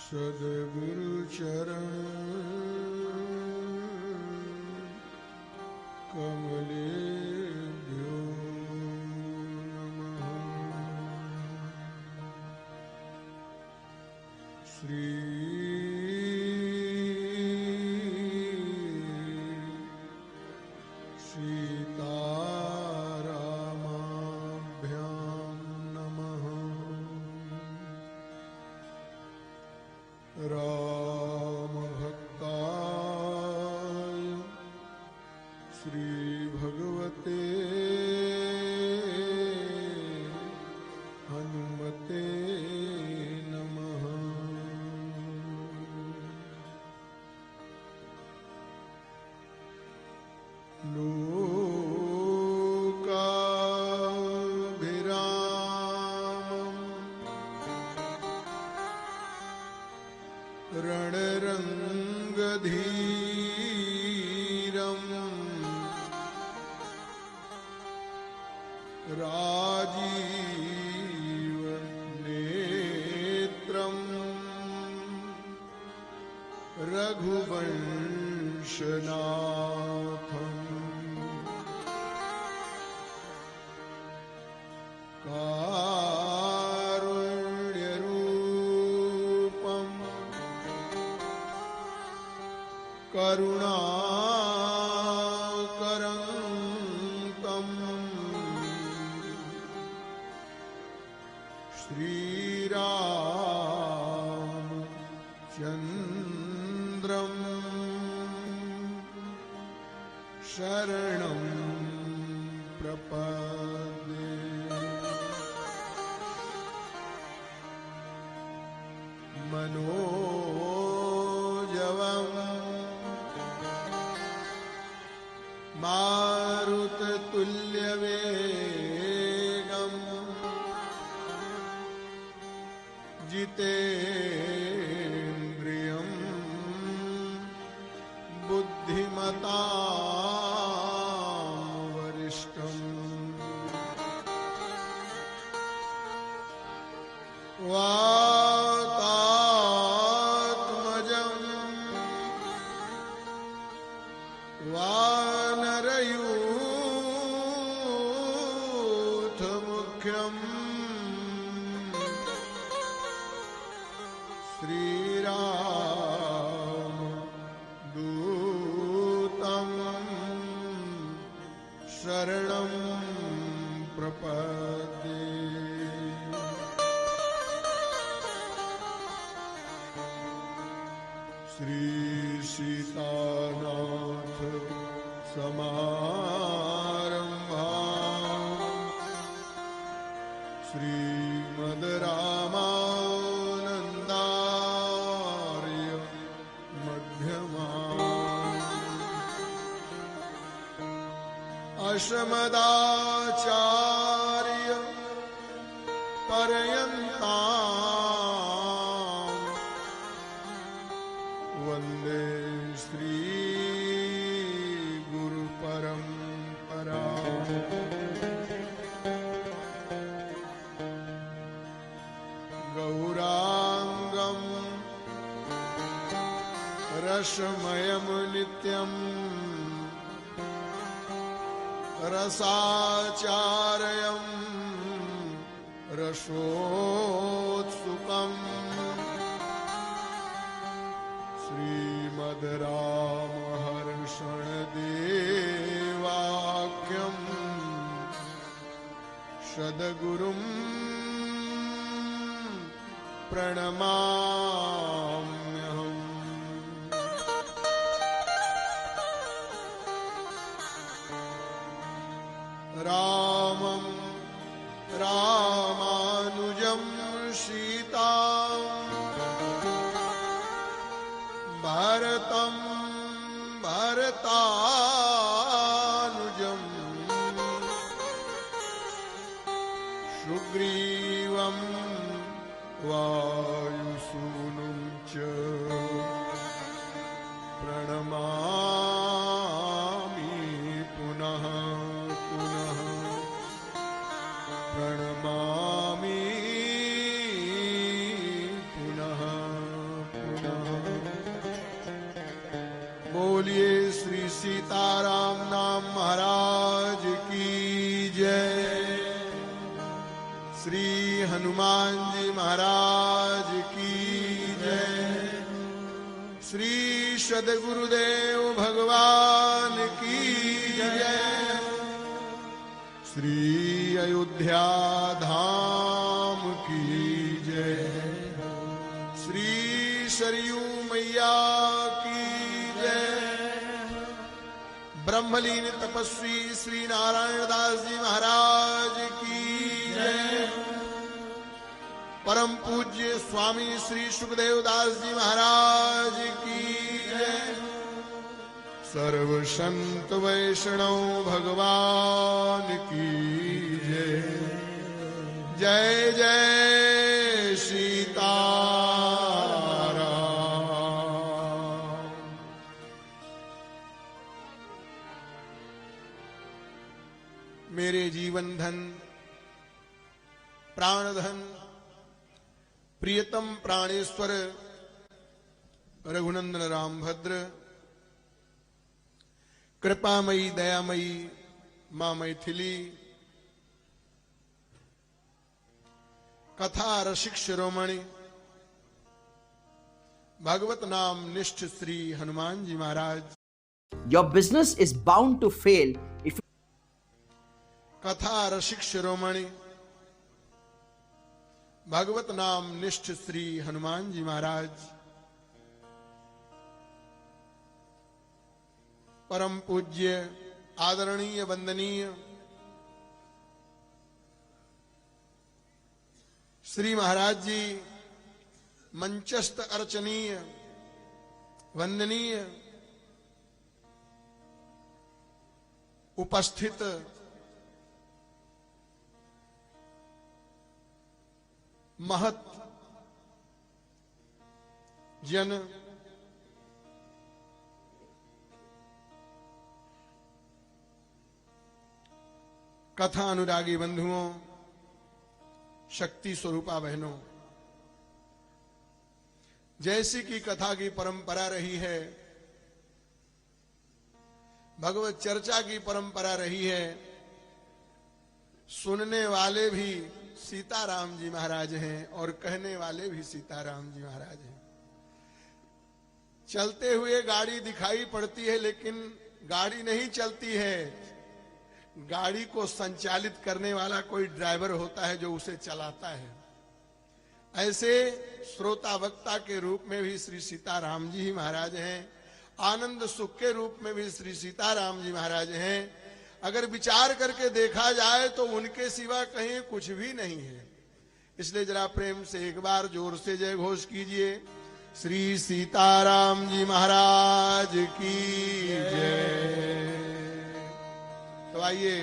सद्गुरु चरण कमलेभ्यो नमः। श्री सीतारामाभ्यां नमः। रामभक्ताय श्री भगवते हनुमते नमः। लोकाभिरामं रणरङ्गधीरम् राजीवनेत्रम् रघुवंशनाथम् कारुण्यरूपम् करुणाकरं तम् श्रीरामचन्द्रं शरणं प्रपद्ये। मनोजवम् मारुततुल्यवेगम् जितेन्द्रियं बुद्धिमतां वरिष्ठम् वातात्मजं वानरयूथमुख्यम् श्रीरामदूतं शरणं प्रपद्ये। श्रीसीतानाथ समारम्भां श्रीमद्रामानन्दार्य मध्यमाम् अशमदाचार्य पर्यन्ताम् वन्दे श्री गुरुपरम्पराम्। गौराङ्गं रसमयं नित्यं रसाचार्यं रसोत्सुकम् श्रीमद्रामहर्षणदेवाख्यं सद्गुरुं प्रणमाम्यहम्। रामं रामानुजं सीतां भरतं भरतानुजं सुग्रीवं वायुसूनुं च प्रणमामि पुनः पुनः प्रणमामि पुनः बोलिए श्री सीताराम नाम महाराज की जय। श्री हनुमान जी महाराज की जय। श्री सद्गुरुदेव भगवान की जय। श्री अयोध्या धाम की जय। श्री सरयू मैया की जय। ब्रह्मलीन तपस्वी श्री नारायण दास जी महाराज की जय। परम पूज्य स्वामी श्री सुखदेव दास जी महाराज की जय। सर्व संत वैष्णव भगवान की जय। जय जय सीताराम। मेरे जीवन धन, प्राण धन, प्रियतम प्राणेश्वर रघुनंदन राम भद्र, कृपामयी दयामयी मां मैथिली, कथा रसिक शिरोमणि, भगवत नाम निष्ठ श्री हनुमान जी महाराज। Your business is bound to fail if कथा रसिक शिरोमणि, भगवत नाम निष्ठ श्री हनुमान जी महाराज। परम पूज्य आदरणीय वंदनीय श्री महाराज जी, मंचस्थ अर्चनीय वंदनीय उपस्थित महत जन, कथा अनुरागी बंधुओं, शक्ति स्वरूपा बहनों, जैसी कि कथा की परंपरा रही है, भगवत चर्चा की परंपरा रही है, सुनने वाले भी सीताराम जी महाराज हैं और कहने वाले भी सीताराम जी महाराज हैं। चलते हुए गाड़ी दिखाई पड़ती है लेकिन गाड़ी नहीं चलती है। गाड़ी को संचालित करने वाला कोई ड्राइवर होता है जो उसे चलाता है। ऐसे श्रोता वक्ता के रूप में भी श्री सीताराम जी ही महाराज हैं। आनंद सुख के रूप में भी श्री सीताराम जी महाराज हैं। अगर विचार करके देखा जाए तो उनके सिवा कहीं कुछ भी नहीं है। इसलिए जरा प्रेम से एक बार जोर से जय घोष कीजिए, श्री सीताराम जी महाराज की जय। तो आइए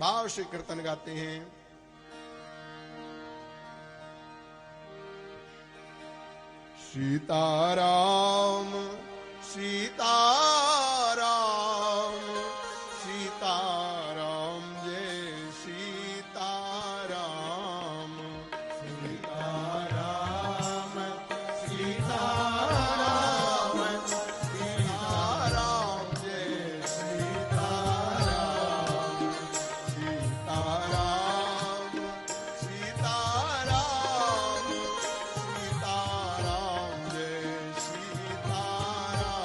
भाव से कीर्तन गाते हैं। सीताराम सीताराम सीताराम जय सीताराम। सीताराम सीताराम सीताराम जय सीताराम। सीताराम सीताराम सीताराम जय सीताराम।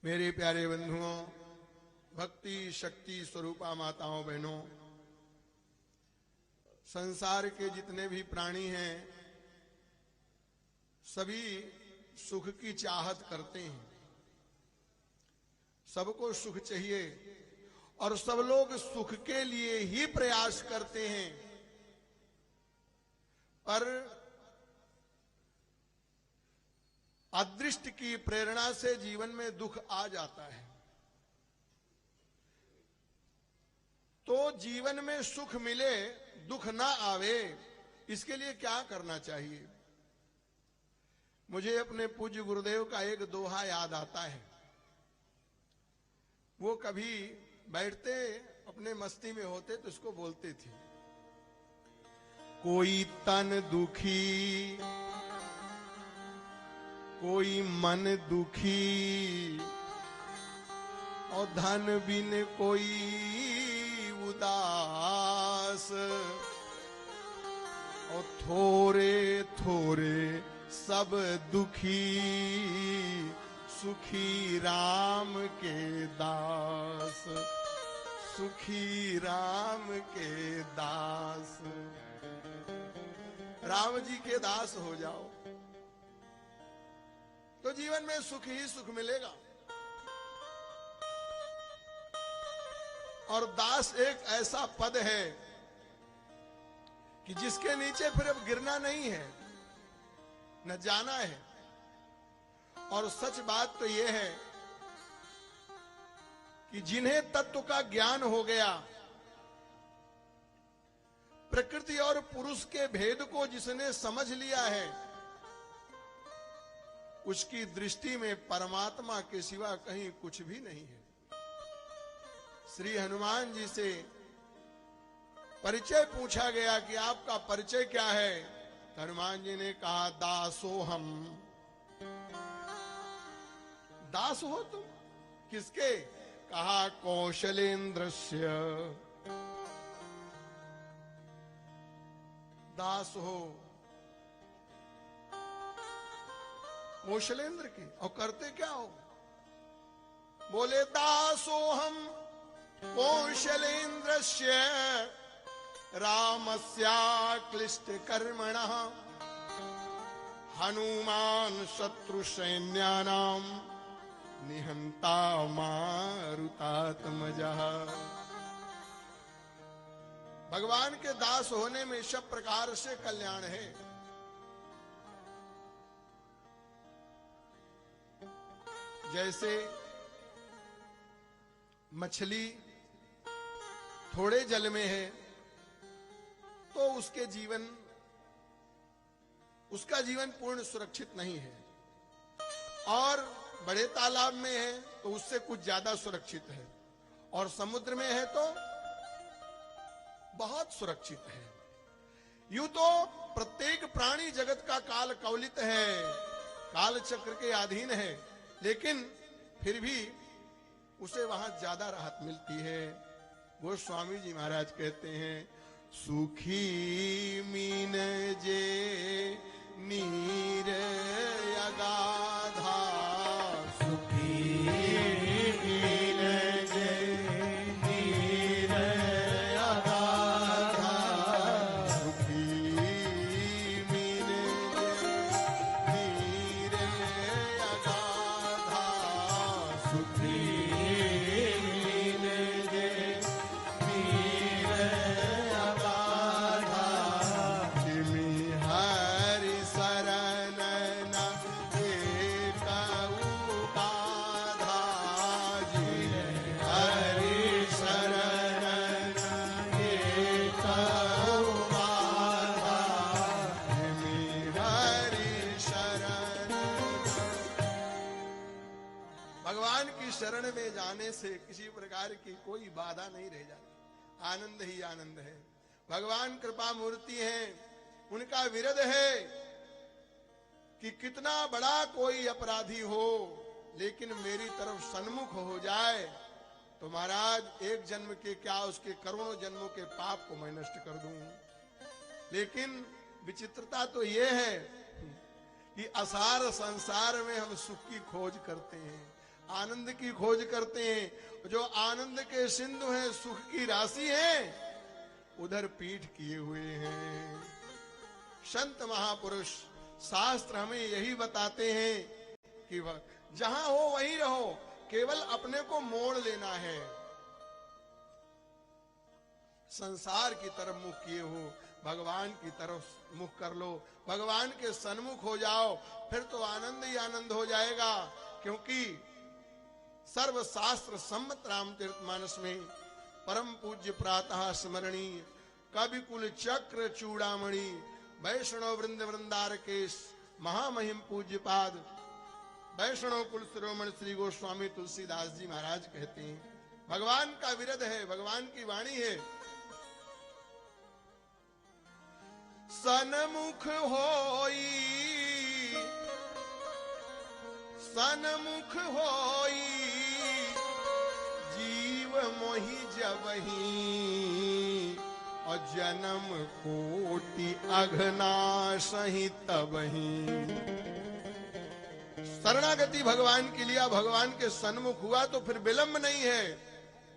मेरे प्यारे बंधुओं, भक्ति शक्ति स्वरूपा माताओं बहनों, संसार के जितने भी प्राणी हैं सभी सुख की चाहत करते हैं। सबको सुख चाहिए और सब लोग सुख के लिए ही प्रयास करते हैं, पर अदृष्ट की प्रेरणा से जीवन में दुख आ जाता है। तो जीवन में सुख मिले, दुख ना आवे, इसके लिए क्या करना चाहिए? मुझे अपने पूज्य गुरुदेव का एक दोहा याद आता है। वो कभी बैठते अपने मस्ती में होते तो इसको बोलते थे, कोई तन दुखी कोई मन दुखी और धन बिन कोई उदास और थोड़े थोड़े सब दुखी सुखी राम के दास, सुखी राम के दास। राम जी के दास हो जाओ तो जीवन में सुख ही सुख मिलेगा। और दास एक ऐसा पद है कि जिसके नीचे फिर अब गिरना नहीं है, न जाना है। और सच बात तो यह है कि जिन्हें तत्व का ज्ञान हो गया, प्रकृति और पुरुष के भेद को जिसने समझ लिया है, उसकी दृष्टि में परमात्मा के सिवा कहीं कुछ भी नहीं है। श्री हनुमान जी से परिचय पूछा गया कि आपका परिचय क्या है? हनुमान जी ने कहा, दासो हम। दास हो तुम? किसके? कहा, कौशलेंद्रस्य। दास हो कौशलेंद्र के। और करते क्या हो? बोले, दासो हम कौशलेंद्रस्य रामस्याक्लिष्ट कर्मणः हनुमान शत्रु सैन्यानाम निहंता मारुतात्मजः। भगवान के दास होने में सब प्रकार से कल्याण है। जैसे मछली थोड़े जल में है तो उसका जीवन पूर्ण सुरक्षित नहीं है, और बड़े तालाब में है तो उससे कुछ ज्यादा सुरक्षित है, और समुद्र में है तो बहुत सुरक्षित है। यूं तो प्रत्येक प्राणी जगत का काल कवलित है, काल चक्र के अधीन है, लेकिन फिर भी उसे वहां ज्यादा राहत मिलती है। वो स्वामी जी महाराज कहते हैं, सुखी मीन जे नीर अगाधा, सुखी मीन जे नीर अगाधा, सुखी मीन जे नीर अगाधा, सुखी मीन जे नीर अगाधा, किमि हरि शरण न एकउ बाधा, जिमि हरि शरण न एकउ बाधा, जिमि हरि शरण। भगवान की शरण में जाने से किसी प्रकार की कोई बाधा नहीं रह जाती, आनंद ही आनंद है। भगवान कृपा मूर्ति हैं, उनका विरध है कि कितना बड़ा कोई अपराधी हो लेकिन मेरी तरफ सन्मुख हो जाए तो महाराज एक जन्म के क्या उसके करोड़ों जन्मों के पाप को मैं नष्ट कर दूं। लेकिन विचित्रता तो यह है कि असार संसार में हम सुख की खोज करते हैं, आनंद की खोज करते हैं। जो आनंद के सिंधु हैं, सुख की राशि हैं, उधर पीठ किए हुए हैं। संत महापुरुष शास्त्र हमें यही बताते हैं कि जहां हो वहीं रहो, केवल अपने को मोड़ लेना है। संसार की तरफ मुख किए हो, भगवान की तरफ मुख कर लो, भगवान के सन्मुख हो जाओ, फिर तो आनंद ही आनंद हो जाएगा। क्योंकि सर्वशास्त्र सम्मत रामचरितमानस में परम पूज्य प्रातः स्मरणीय कवि कुल चक्र चूड़ामणि वैष्णव वृंद वृंदार केश महामहिम पूज्य पाद वैष्णव कुल शिरोमणि श्री गोस्वामी तुलसीदास जी महाराज कहते हैं, भगवान का विरद है, भगवान की वाणी है। सन्मुख होई, सन्मुख होई जीव मोहि जबहि, और जन्म कोटि अघनाशहि तबहि। शरणागति भगवान के लिया, भगवान के सन्मुख हुआ तो फिर विलंब नहीं है,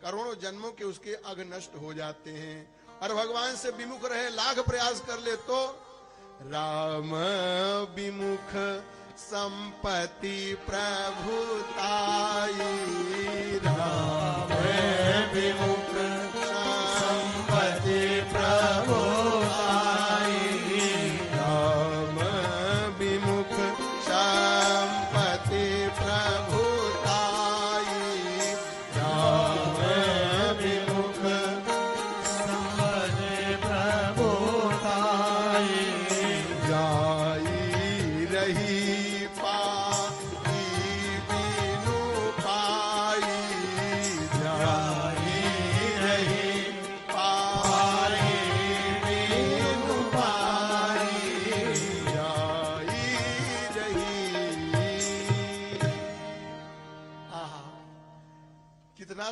करोड़ों जन्मों के उसके अघ नष्ट हो जाते हैं। और भगवान से विमुख रहे, लाख प्रयास कर ले तो राम विमुख संपत्ति प्रभुताई, राम विमुख संपत्ति प्रभुताई, राम विमुख संपत्ति प्रभुताई, राम विमुख संपत्ति प्रभुताई, जाई रही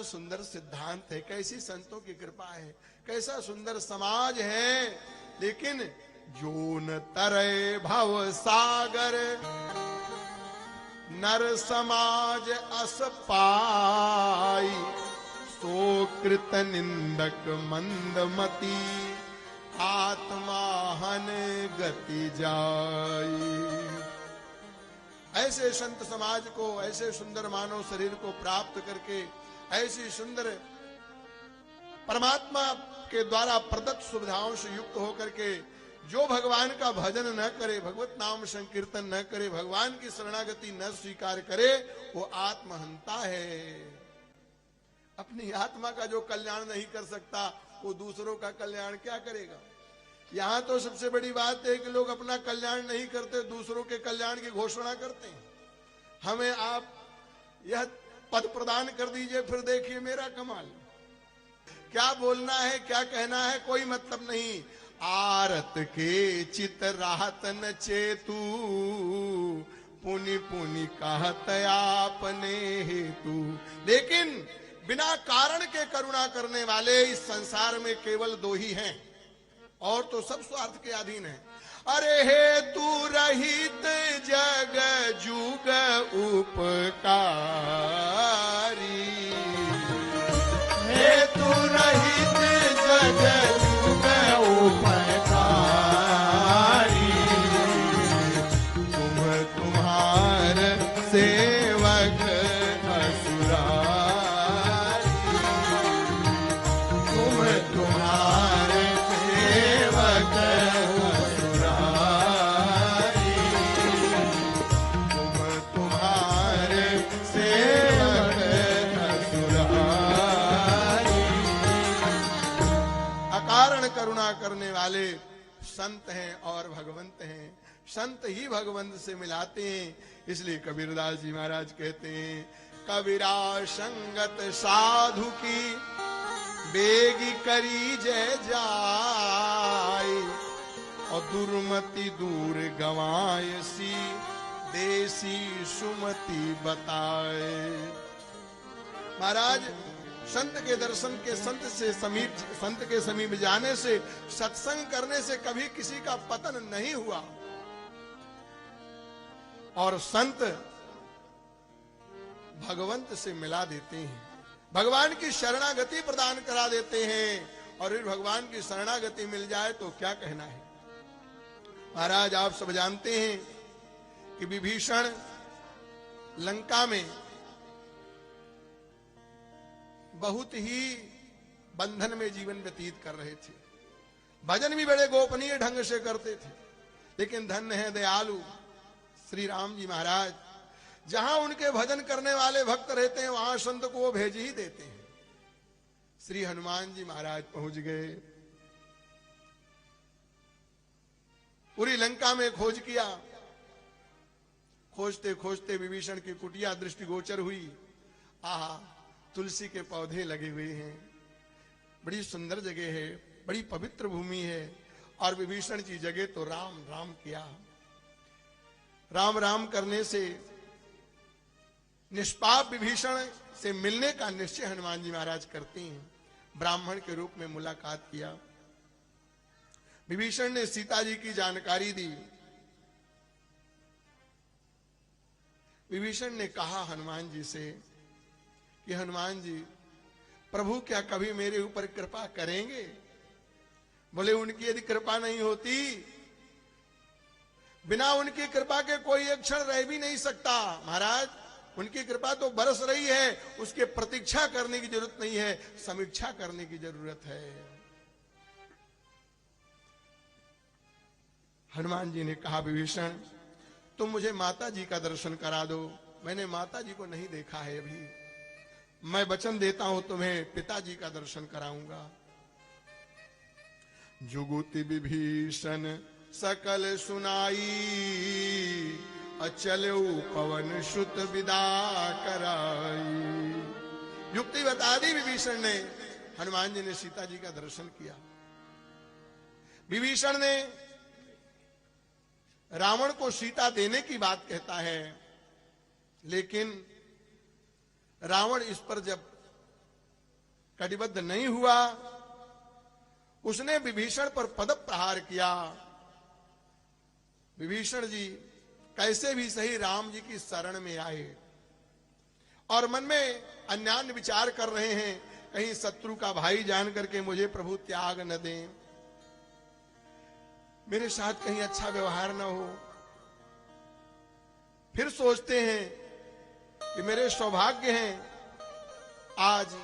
सुंदर सिद्धांत है, कैसी संतों की कृपा है, कैसा सुंदर समाज है। लेकिन जो न तरे भव सागर नर समाज अस पाई, सो कृत निंदक मंदमती आत्मा हन गति जाई। ऐसे संत समाज को, ऐसे सुंदर मानव शरीर को प्राप्त करके, ऐसी सुंदर परमात्मा के द्वारा प्रदत्त सुविधाओं से युक्त होकर के जो भगवान का भजन न करे, भगवत नाम संकीर्तन न करे, भगवान की शरणागति न स्वीकार करे, वो आत्महंता है। अपनी आत्मा का जो कल्याण नहीं कर सकता, वो दूसरों का कल्याण क्या करेगा। यहाँ तो सबसे बड़ी बात है कि लोग अपना कल्याण नहीं करते, दूसरों के कल्याण की घोषणा करते हैं। हमें आप यह पद प्रदान कर दीजिए, फिर देखिए मेरा कमाल। क्या बोलना है, क्या कहना है, कोई मतलब नहीं। आरत के चित राहत न चेतु, पुनि पुनि कहत आपने हेतु। लेकिन बिना कारण के करुणा करने वाले इस संसार में केवल दो ही हैं, और तो सब स्वार्थ के अधीन है। अरे हेतु रहित जग जुग उपकारी, हेतु रहित जग जुग उपकारी, तुम तुम्हार सेवक असुरारी, तुम तुम्हारे सेवक करुणा करने वाले संत हैं और भगवंत हैं। संत ही भगवंत से मिलाते हैं। इसलिए कबीरदास जी महाराज कहते हैं, कबीरा संगत साधु की बेगी करी जय जाय, और दुर्मति दूर गवायसी देसी सुमति बताए। महाराज संत के दर्शन के, संत के समीप जाने से, सत्संग करने से कभी किसी का पतन नहीं हुआ। और संत भगवंत से मिला देते हैं, भगवान की शरणागति प्रदान करा देते हैं। और फिर भगवान की शरणागति मिल जाए तो क्या कहना है। महाराज आप सब जानते हैं कि विभीषण लंका में बहुत ही बंधन में जीवन व्यतीत कर रहे थे, भजन भी बड़े गोपनीय ढंग से करते थे, लेकिन धन्य है दयालु श्री राम जी महाराज, जहां उनके भजन करने वाले भक्त रहते हैं वहां संत को वो भेज ही देते हैं। श्री हनुमान जी महाराज पहुंच गए, पूरी लंका में खोज किया, खोजते खोजते विभीषण की कुटिया दृष्टिगोचर हुई। आहा, तुलसी के पौधे लगे हुए हैं, बड़ी सुंदर जगह है, बड़ी पवित्र भूमि है। और विभीषण की जगह तो राम राम किया। राम राम करने से निष्पाप विभीषण से मिलने का निश्चय हनुमान जी महाराज करते हैं। ब्राह्मण के रूप में मुलाकात किया, विभीषण ने सीता जी की जानकारी दी। विभीषण ने कहा हनुमान जी से कि हनुमान जी, प्रभु क्या कभी मेरे ऊपर कृपा करेंगे? बोले उनकी यदि कृपा नहीं होती, बिना उनकी कृपा के कोई एक क्षण रह भी नहीं सकता। महाराज उनकी कृपा तो बरस रही है, उसके प्रतीक्षा करने की जरूरत नहीं है, समीक्षा करने की जरूरत है। हनुमान जी ने कहा विभीषण तुम मुझे माता जी का दर्शन करा दो, मैंने माता जी को नहीं देखा है अभी। मैं वचन देता हूं तुम्हें पिताजी का दर्शन कराऊंगा। जुगुति विभीषण सकल सुनाई, अचलऊ पवन सुत विदा कराई। युक्ति बता दी विभीषण ने। हनुमान जी ने सीता जी का दर्शन किया। विभीषण ने रावण को सीता देने की बात कहता है, लेकिन रावण इस पर जब कटिबद्ध नहीं हुआ, उसने विभीषण पर पद प्रहार किया। विभीषण जी कैसे भी सही राम जी की शरण में आए और मन में अन्यान्य विचार कर रहे हैं, कहीं शत्रु का भाई जान करके मुझे प्रभु त्याग न दें, मेरे साथ कहीं अच्छा व्यवहार न हो। फिर सोचते हैं कि मेरे सौभाग्य हैं, आज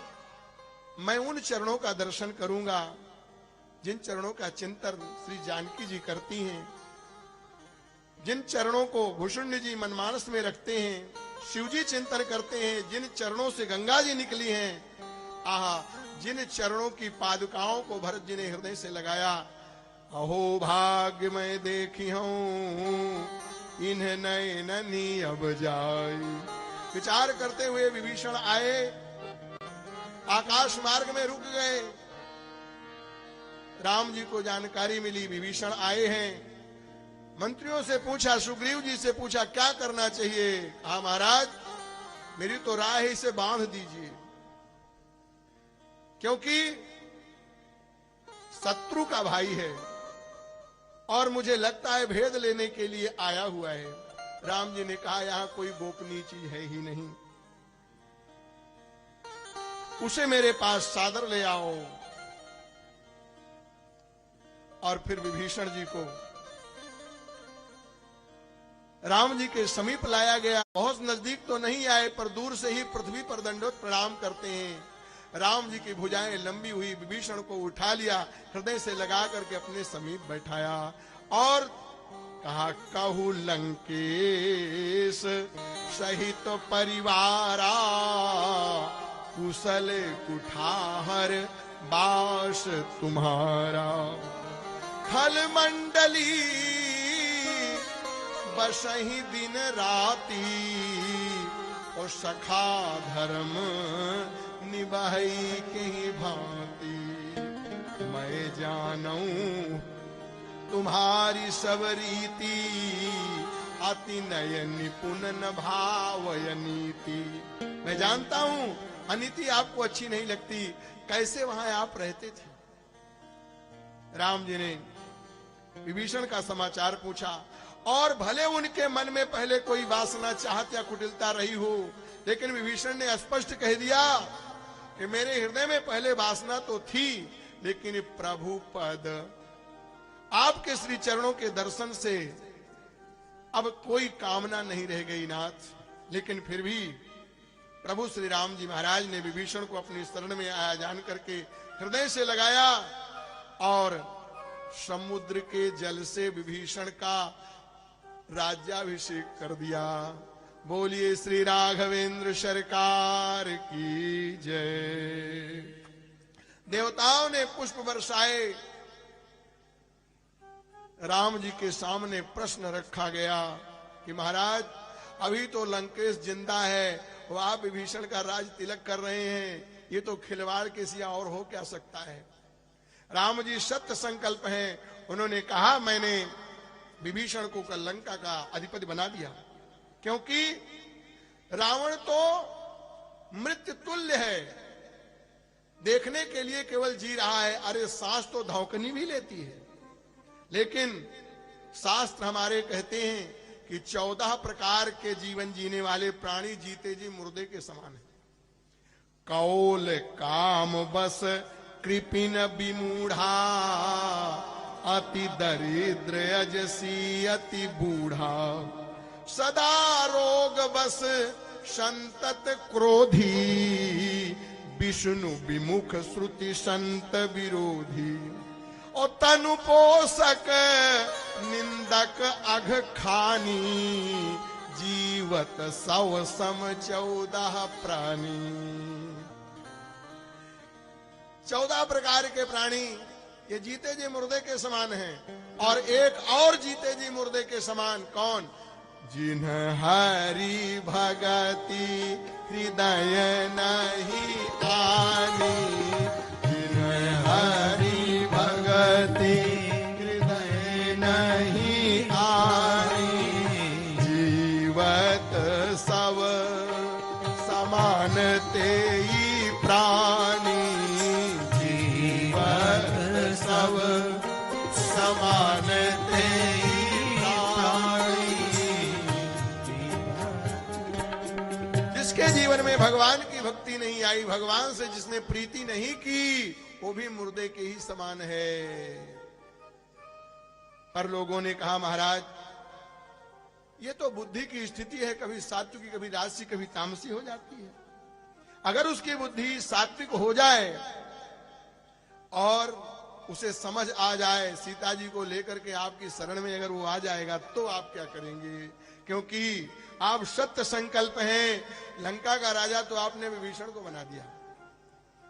मैं उन चरणों का दर्शन करूंगा जिन चरणों का चिंतन श्री जानकी जी करती हैं, जिन चरणों को भूषुंड जी मनमानस में रखते हैं, शिव जी चिंतन करते हैं, जिन चरणों से गंगा जी निकली हैं। आहा, जिन चरणों की पादुकाओं को भरत जी ने हृदय से लगाया। अहो भाग्य मैं देखी हूं इन्हें नैननी अब जाई। विचार करते हुए विभीषण आए, आकाश मार्ग में रुक गए। राम जी को जानकारी मिली विभीषण आए हैं। मंत्रियों से पूछा, सुग्रीव जी से पूछा क्या करना चाहिए। कहा महाराज मेरी तो राह है, इसे बांध दीजिए, क्योंकि शत्रु का भाई है और मुझे लगता है भेद लेने के लिए आया हुआ है। राम जी ने कहा यहां कोई गोपनीय चीज है ही नहीं, उसे मेरे पास सादर ले आओ। और फिर विभीषण जी को राम जी के समीप लाया गया। बहुत नजदीक तो नहीं आए, पर दूर से ही पृथ्वी पर दंडोत प्रणाम करते हैं। राम जी की भुजाएं लंबी हुई, विभीषण को उठा लिया, हृदय से लगा करके अपने समीप बैठाया और कहा कहू लंकेश सहित परिवारा, कुशल कुठार बास तुम्हारा। खल मंडली बसही दिन राती, और सखा धर्म निभाई के भांति। मैं जानूं तुम्हारी सब रीति, अति नय निपुण न भावय नीति। मैं जानता हूं अनीति आपको अच्छी नहीं लगती, कैसे वहां आप रहते थे। राम जी ने विभीषण का समाचार पूछा, और भले उनके मन में पहले कोई वासना चाहत या कुटिलता रही हो, लेकिन विभीषण ने स्पष्ट कह दिया कि मेरे हृदय में पहले वासना तो थी, लेकिन प्रभु पद, आपके श्री चरणों के दर्शन से अब कोई कामना नहीं रह गई नाथ। लेकिन फिर भी प्रभु श्री राम जी महाराज ने विभीषण को अपनी शरण में आया जान करके हृदय से लगाया और समुद्र के जल से विभीषण का राज्याभिषेक कर दिया। बोलिए श्री राघवेंद्र सरकार की जय। देवताओं ने पुष्प बरसाए, राम जी के सामने प्रश्न रखा गया कि महाराज अभी तो लंकेश जिंदा है, वो आप विभीषण का राज तिलक कर रहे हैं, ये तो खिलवाड़ के सिवा और हो क्या सकता है। राम जी सत्य संकल्प हैं, उन्होंने कहा मैंने विभीषण को कल लंका का अधिपति बना दिया, क्योंकि रावण तो मृत्यु तुल्य है, देखने के लिए केवल जी रहा है। अरे सांस तो धौकनी भी लेती है, लेकिन शास्त्र हमारे कहते हैं कि 14 प्रकार के जीवन जीने वाले प्राणी जीते जी मुर्दे के समान है। कौल काम बस कृपिन विमूढ़ा, अति दरिद्र अजसी अति बूढ़ा, सदा रोग बस संतत क्रोधी, विष्णु विमुख श्रुति संत विरोधी, और तनु पोषक निंदक अघ खानी, जीवत सव सम 14 प्राणी। 14 प्रकार के प्राणी ये जीते जी मुर्दे के समान हैं, और एक और जीते जी मुर्दे के समान कौन? जिन्ह हरि भगति हृदय नहीं आनी, जिन्ह हरि भगति हृदय नहीं आनी, जीवत सब समान तेई प्राणी, जीवत सब समान तेई प्राणी। जिसके जीवन में भगवान की भक्ति नहीं आई, भगवान से जिसने प्रीति नहीं की, वो भी मुर्दे के ही समान है। पर लोगों ने कहा महाराज ये तो बुद्धि की स्थिति है, कभी सात्विकी कभी राजसी कभी तामसी हो जाती है। अगर उसकी बुद्धि सात्विक हो जाए और उसे समझ आ जाए, सीता जी को लेकर के आपकी शरण में अगर वो आ जाएगा तो आप क्या करेंगे? क्योंकि आप सत्य संकल्प हैं। लंका का राजा तो आपने विभीषण को बना दिया।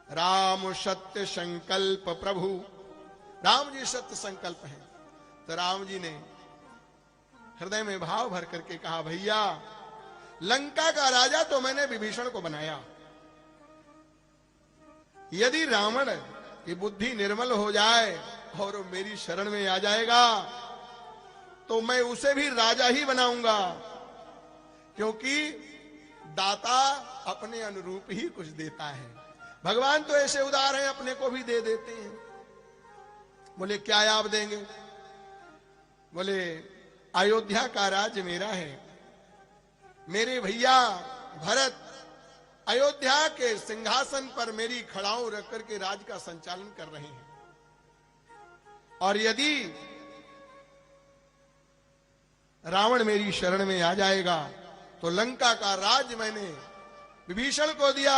राम सत्य संकल्प प्रभु, राम जी सत्य संकल्प हैं। तो राम जी ने हृदय में भाव भर करके कहा भैया लंका का राजा तो मैंने विभीषण को बनाया, यदि रावण की बुद्धि निर्मल हो जाए और मेरी शरण में आ जाएगा तो मैं उसे भी राजा ही बनाऊंगा, क्योंकि दाता अपने अनुरूप ही कुछ देता है। भगवान तो ऐसे उदार हैं, अपने को भी दे देते हैं। बोले क्या आप देंगे? बोले अयोध्या का राज्य मेरा है, मेरे भैया भरत अयोध्या के सिंहासन पर मेरी खड़ाऊ रख करके राज का संचालन कर रहे हैं, और यदि रावण मेरी शरण में आ जाएगा तो लंका का राज मैंने विभीषण को दिया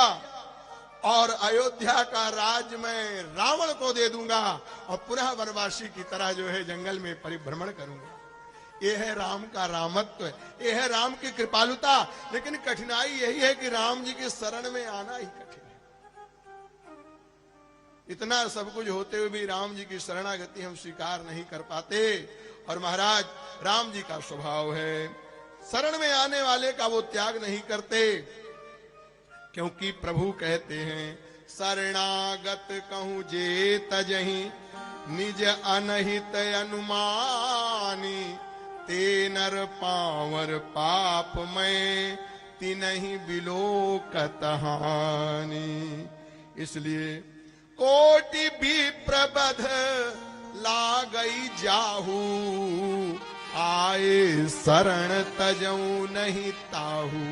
और अयोध्या का राज मैं रावण को दे दूंगा और पुनः वनवासी की तरह जो है जंगल में परिभ्रमण करूंगा। यह है राम का रामत्व, यह है राम की कृपालुता। लेकिन कठिनाई यही है कि राम जी की शरण में आना ही कठिन है। इतना सब कुछ होते हुए भी राम जी की शरणागति हम स्वीकार नहीं कर पाते। और महाराज राम जी का स्वभाव है, शरण में आने वाले का वो त्याग नहीं करते, क्योंकि प्रभु कहते हैं शरणागत कहूं जे तजहि निज अनहित अनुमानी, ते नर पावर पाप में तिनहि बिलोकत हानि। इसलिए कोटि भी प्रबध लागई जाहू, आए शरण तजऊ नहीं ताहू।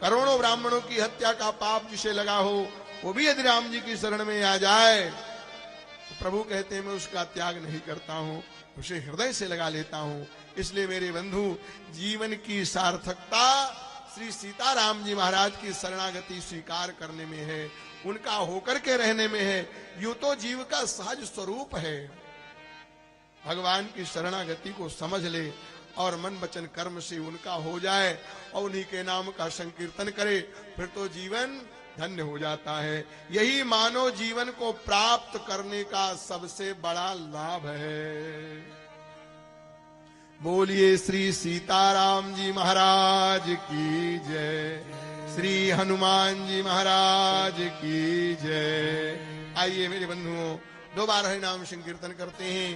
करोड़ों ब्राह्मणों की हत्या का पाप जिसे लगा हो, वो भी यदि राम जी की शरण में आ जाए तो प्रभु कहते हैं मैं उसका त्याग नहीं करता हूं, उसे हृदय से लगा लेता हूं। इसलिए मेरे बंधु, जीवन की सार्थकता श्री सीताराम जी महाराज की शरणागति स्वीकार करने में है, उनका होकर के रहने में है। यूं तो जीव का सहज स्वरूप है, भगवान की शरणागति को समझ ले और मन वचन कर्म से उनका हो जाए और उन्हीं के नाम का संकीर्तन करे, फिर तो जीवन धन्य हो जाता है। यही मानव जीवन को प्राप्त करने का सबसे बड़ा लाभ है। बोलिए श्री सीताराम जी महाराज की जय, श्री हनुमान जी महाराज की जय। आइए मेरे बंधुओं, दो बार हरि नाम संकीर्तन करते हैं,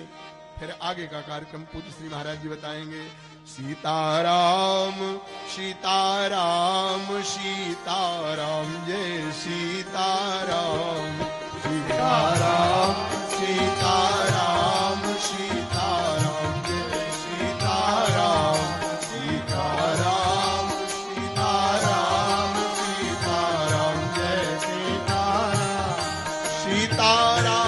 फिर आगे का कार्यक्रम पूज्य श्री महाराज जी बताएंगे। सीताराम सीताराम सीताराम जय सीताराम, सीताराम सीताराम सीताराम जय सीताराम, सीताराम सीताराम सीताराम जय सीताराम, सीताराम